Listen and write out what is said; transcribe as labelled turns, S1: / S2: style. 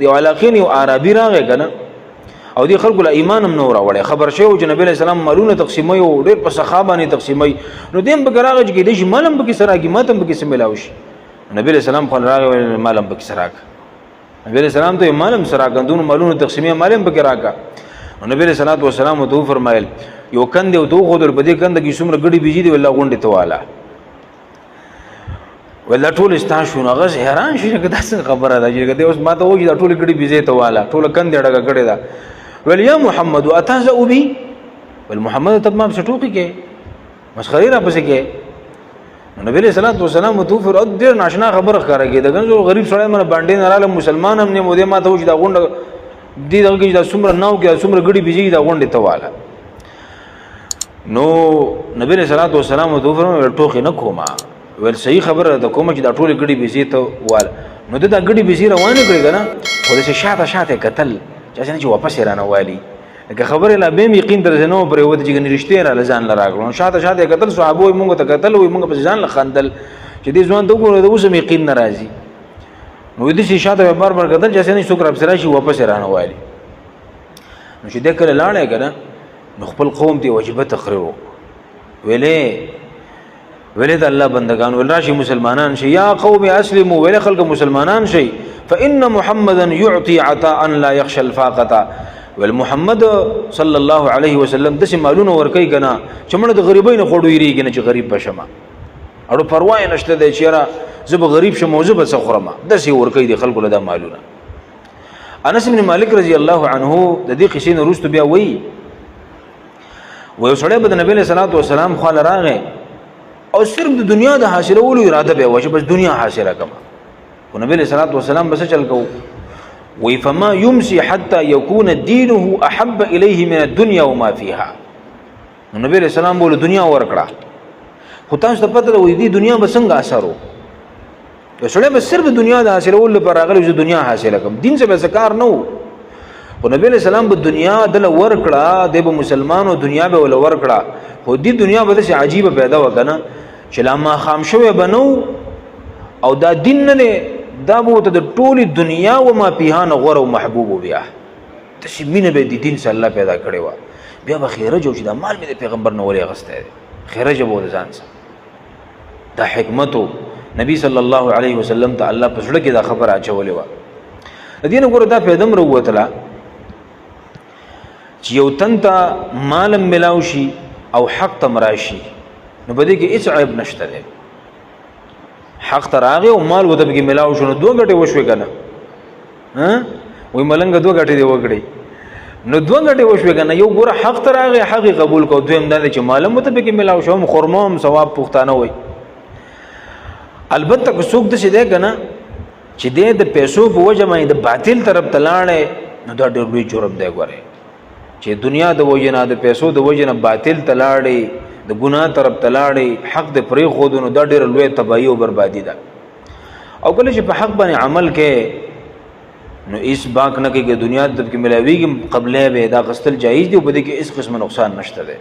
S1: دی علاقین یو عربي راغی کنه او دی خلکو له ایمان هم نور راوړی خبر شوی چې نبی اسلام مالونه تقسیموي او ډېر په سخا باندې تقسیموي نو دیم به راغی چې دې مالم به کې سراګي ماتم به کې سملاوي نبی اسلام خپل راغی مالم به کې سراګ نبی اسلام ته مالم سراګندون مالونه تقسیمي مالم به کې راکا نبی صلی الله علیه وسلم ته فرمایل یو کند یو تو خو در په دې کند کې څومره غړي بيجي دی والله غونډه ته والا ولا ټول استاشو نه غز حیران شي چې دا څنګه خبره ده چې اوس ما ته وږي دا ټول غړي بيجي ته والا ټول کند ډګه غړي دا ول یا محمد اتهزأ بي ول محمد تب ما بسټوقي کې مسخري را پسې کې نبی صلی الله علیه وسلم ته فر ډیر ناشنا خبره ښکارا کې دغه غریب سړی من باندې نه رااله مسلمان هم نه مو دې ما ته وږي دا غونډه دې دغه کې دا څومره ناو کې څومره غړي بيجي دا غونډه ته والا نو نبی صلی الله علیه وسلم ته فرمایي ټوخي نه کوما ول صحیح خبره ده کوم چې دا ټول غړي بيزي ته وال نو دا غړي بيزي روانه کړی کنه خو دې شاته قتل چې واپس رانه والی که خبره لا به یقین درځ نو پر وته چې نشته را لزان لراغلو شاته قتل صحابه موږ ته قتل وي موږ په ځان لخندل چې دې ځوان ته وګوره د اوس یقین ناراضي نو دې شاته بار قتل چې نه شکر ابسرا شي واپس رانه والی نو چې دې کله لاړې کنه نو خپل قوم ته واجب تقریر ویلې د الله بندگان ول راشي مسلمانان شي یا قوم اسلموا ویل خلق مسلمانان شي فان محمدا يعطي عطاء لا يخشى الفاقه والمحمد صلى الله عليه وسلم د مالونه ورکي کنه چې موږ د غریبین خوړو یریږي نه چې غریب بشمه اړو پروا نشته د چیرې زب غریب شمه او زب سخرمه د سي ورکي د خلکو له مالونه انس بن مالک رضی الله عنه د دې قصې نه روست بیا وی سړی به د نبی صلی الله علیه وسلم خو راغی او صرف د دنیا د حاصلولو اراده به وشه بس دنیا حاصله کما او نبی صلی الله علیه وسلم بس چل کو وی فما يمسي حتى يكون دينه احب اليه من الدنيا وما فيها نبی صلی الله علیه وسلم بوله دنیا ورکړه خو تاسو ته پته وي دی دنیا به څنګه اثرو سړی به صرف دنیا د حاصلولو پر راغلی چې دنیا حاصله کم دین څه به ذکر نه وو او نبی علیہ السلام په دنیا دل ورکړه د مسلمانانو دنیا به ول ورکړه خو دې دنیا به څه عجیب پیدا وکنه چې لما خام شوه بنو او دا دین نه دا بو ته د ټولي دنیا او ما پیها نه غره او محبوب بیا تشمینه به د دین صلی الله پیدا کړي وا بیا به خیره جو چې دا مال می د پیغمبر نه ولې غسته خیره جو د ځان سره دا حکمت نبی صلی الله علیه وسلم ته الله پسړه کې دا خبر اچولې وا دین ګوره دا پیدم وروتله چې یو تنتا مالم ملاو شي او حق تمراشي نو بده کې هیڅ عیب نشته ده حق تراغه او مال وته کې ملاو شو نو دوه غټه وشوي کنه ها وای ملنګ دوه غټه دی وګړي نو دوه غټه وشوي کنه یو ګوره حق تراغه حق قبول کو دویم دا چې مالم وته کې ملاو شو خرموم ثواب پښتانه وای البته کو څوک د څه ده کنه چې د پیسو په وجه باندې د باطل طرف تلاړې نو دا ډېر لوی جرم دی ګوره چې دنیا د وجنه د پیسو د وجنه باطل تلاړي د ګناه طرف تلاړي حق د پرې خودونو د ډېر لوی تباہی او بربادي ده او کله چې په حق باندې عمل کې نو اس باک نه کې دنیا د کې ملاويږي قبله به دا غستل جایز دی او بده کې اس قسم نقصان نشته ده